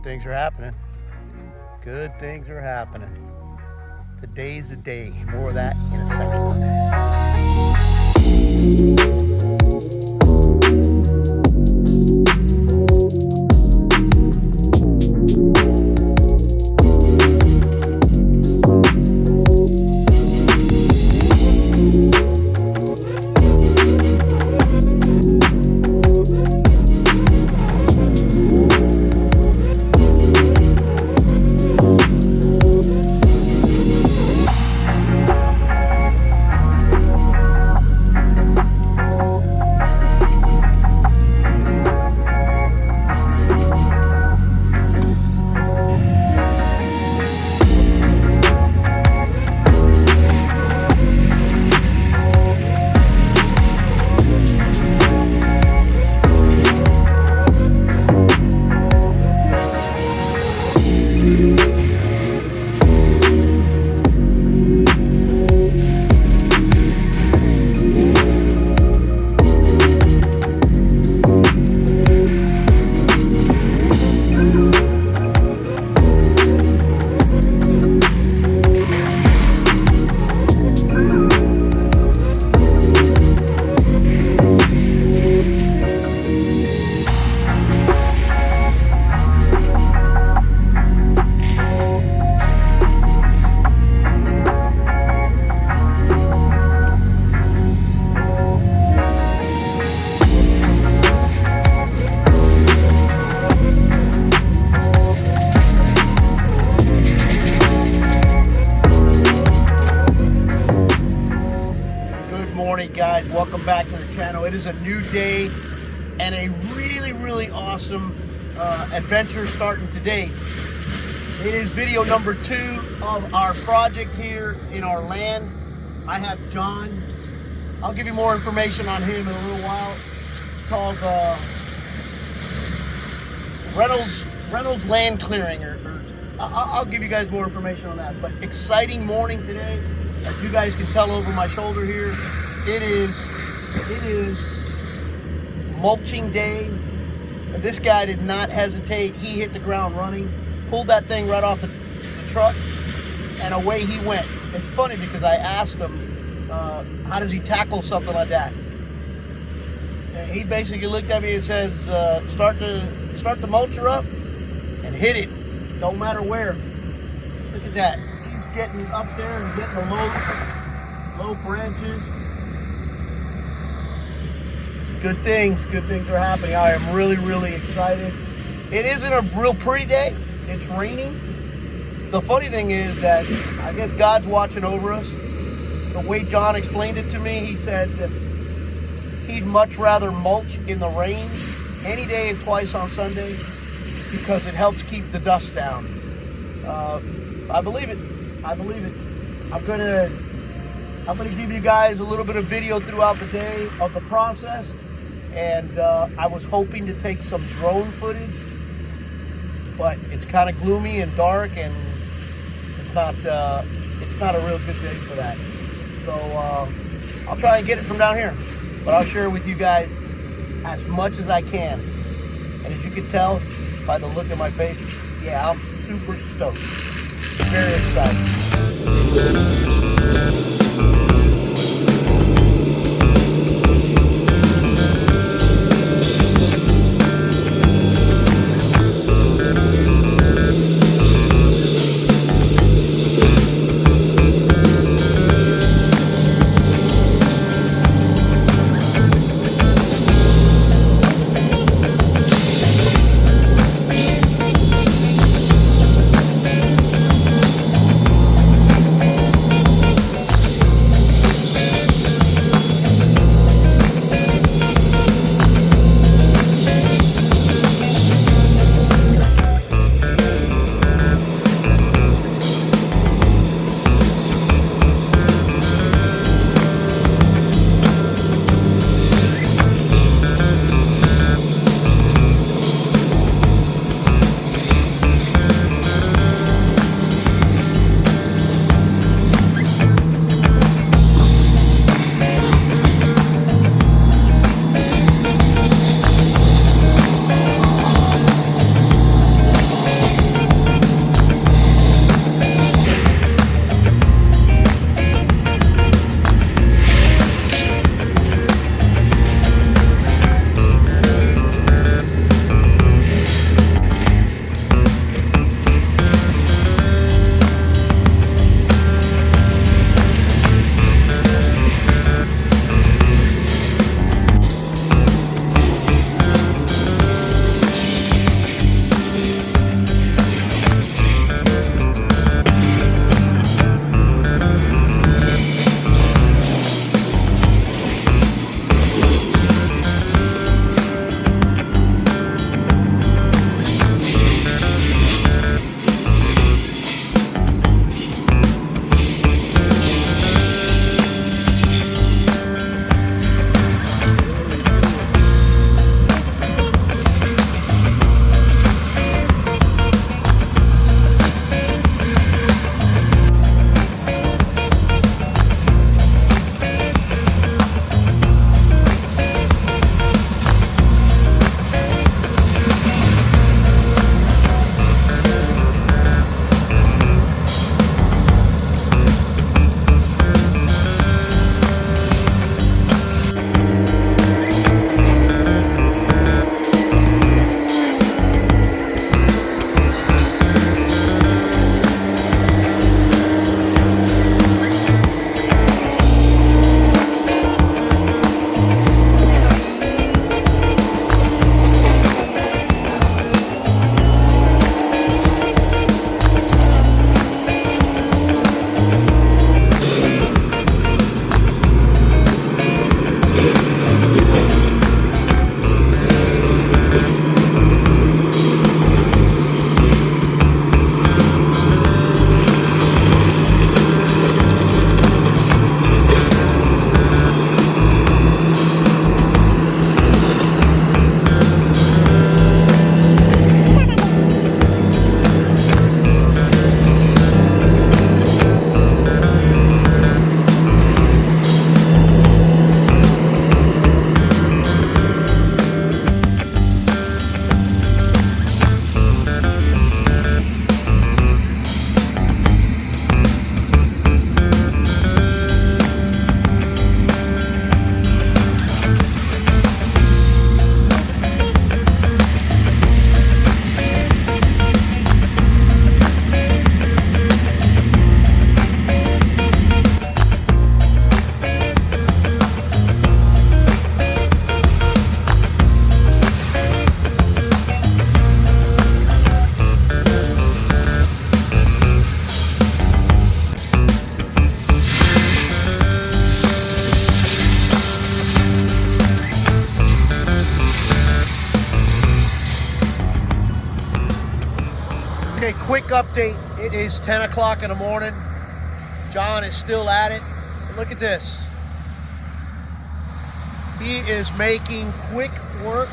Good things are happening. Good things are happening. Today's the day. More of that in a second. Guys, welcome back to the channel. It is a new day and a really awesome adventure starting today. It is video number 2 of our project here in our land. I have John. I'll give you more information on him in a little while. It's called Reynolds Land Clearing, or I'll give you guys more information on that. But exciting morning today, as you guys can tell over my shoulder here. It is mulching day. This guy did not hesitate. He hit the ground running, pulled that thing right off the truck, and away he went. It's funny because I asked him, how does he tackle something like that? And he basically looked at me and says, start the mulcher up and hit it, no matter where. Look at that. He's getting up there and getting the low branches. Good things are happening. I am really excited. It isn't a real pretty day. It's raining. The funny thing is that I guess God's watching over us. The way John explained it to me, he said that he'd much rather mulch in the rain any day and twice on Sunday because it helps keep the dust down. I believe it. I'm gonna give you guys a little bit of video throughout the day of the process. And I was hoping to take some drone footage, but it's kind of gloomy and dark, and it's not a real good day for that. So I'll try and get it from down here, but I'll share it with you guys as much as I can. And as you can tell by the look in my face, yeah, I'm super stoked. Very excited. quick update. It is 10 o'clock in the morning. John is still at it. And look at this. He is making quick work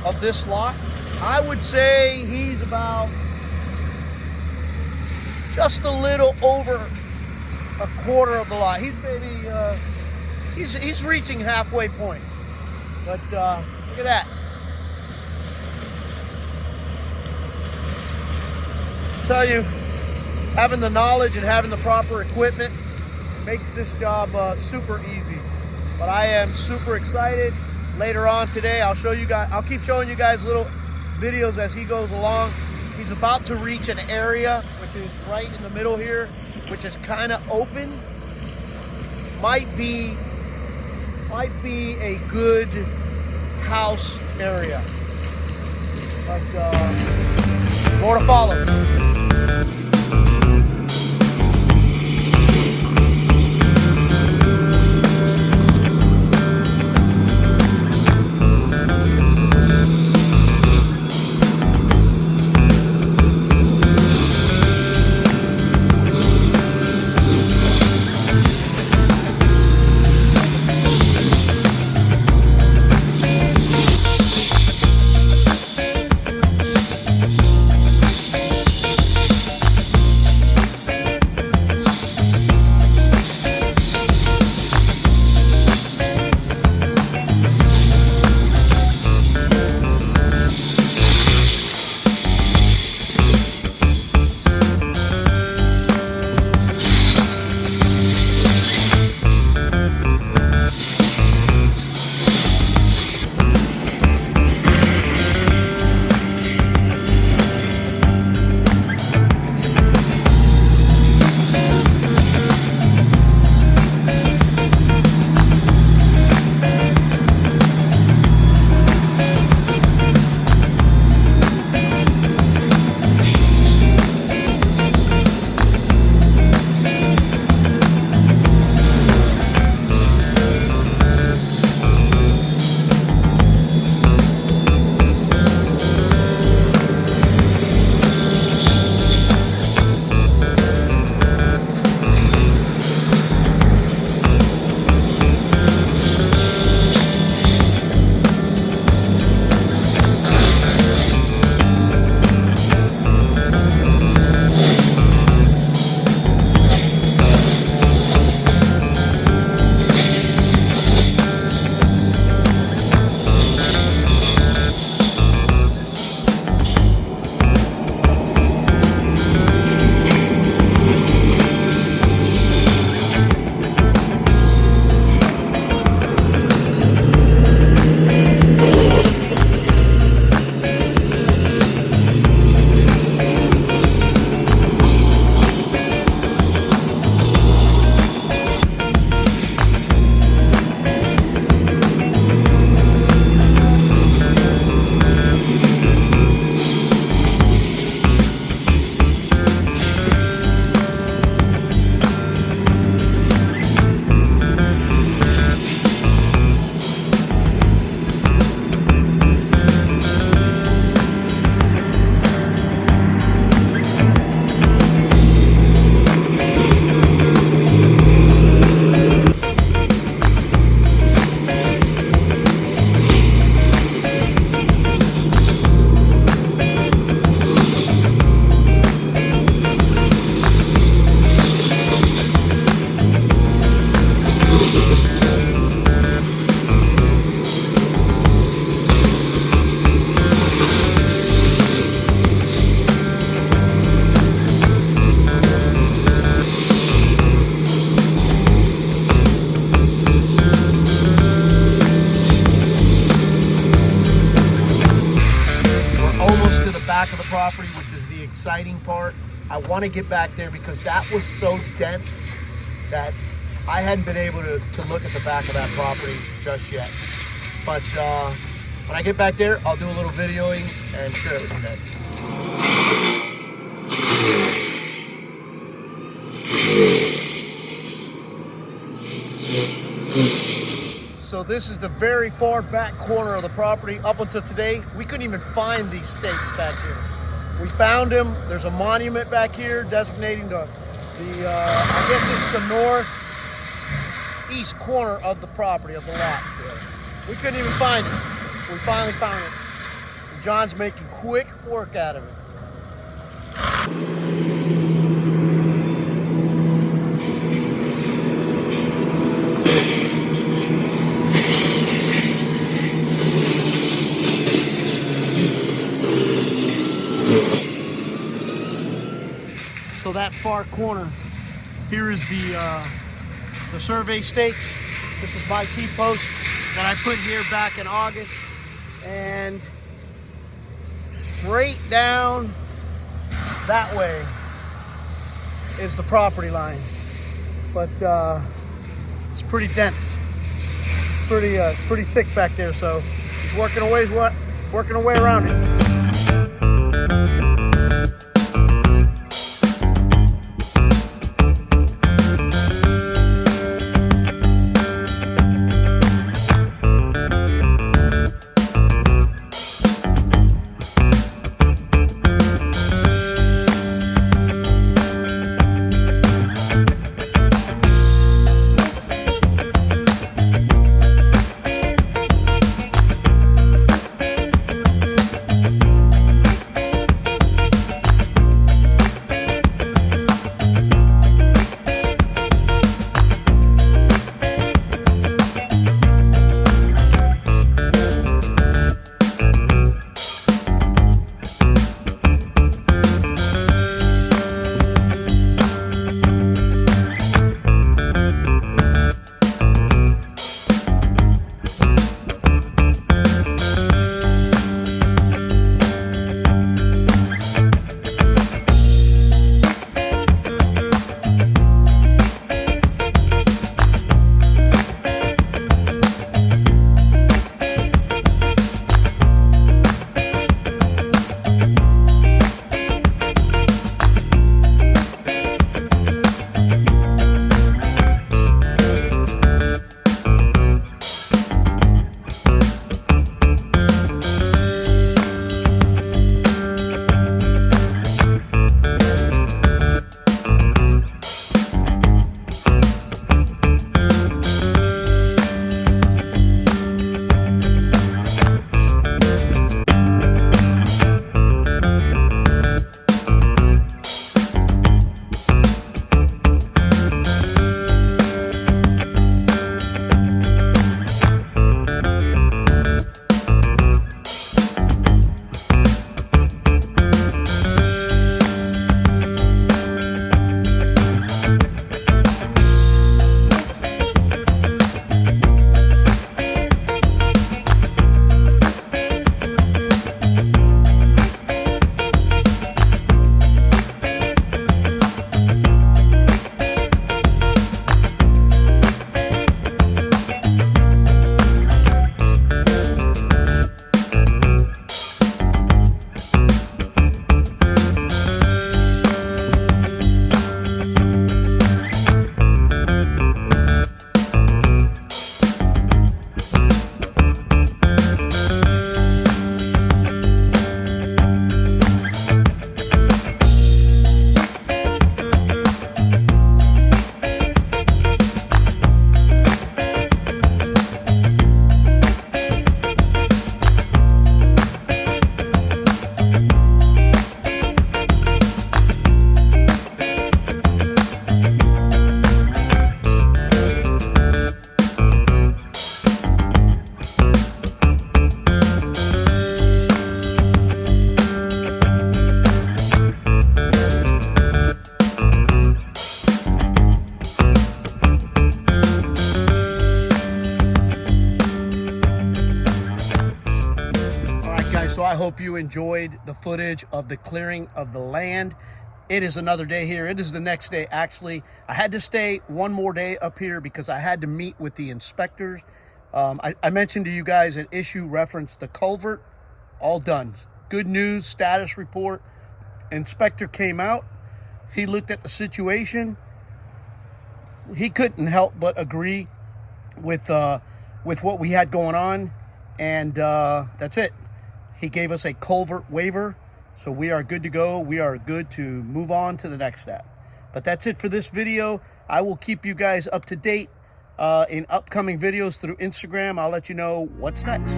of this lot. I would say he's about just a little over a quarter of the lot. He's maybe, he's reaching halfway point. But look at that. I tell you, having the knowledge and having the proper equipment makes this job super easy. But I am super excited. Later on today, I'll keep showing you guys little videos as he goes along. He's about to reach an area which is right in the middle here, which is kind of open. Might be a good house area. But more to follow. back of the property, which is the exciting part. I want to get back there because that was so dense that I hadn't been able to look at the back of that property just yet. But when I get back there, I'll do a little videoing and share it with you guys. So this is the very far back corner of the property. Up until today, we couldn't even find these stakes back here. We found him. There's a monument back here designating the I guess it's the northeast corner of the property, of the lot. We couldn't even find it. We finally found it. And John's making quick work out of it. So that far corner, here is the survey stakes. This is my T-post that I put here back in August, and straight down that way is the property line. But it's pretty dense. It's pretty thick back there. So he's working away around it. So I hope you enjoyed the footage of the clearing of the land. It is another day here. It is the next day, actually. I had to stay one more day up here because I had to meet with the inspectors. I mentioned to you guys an issue referenced the culvert. All done. Good news, status report. Inspector came out. He looked at the situation. He couldn't help but agree with what we had going on. And that's it. He gave us a culvert waiver. So we are good to go. We are good to move on to the next step. But that's it for this video. I will keep you guys up to date in upcoming videos through Instagram. I'll let you know what's next.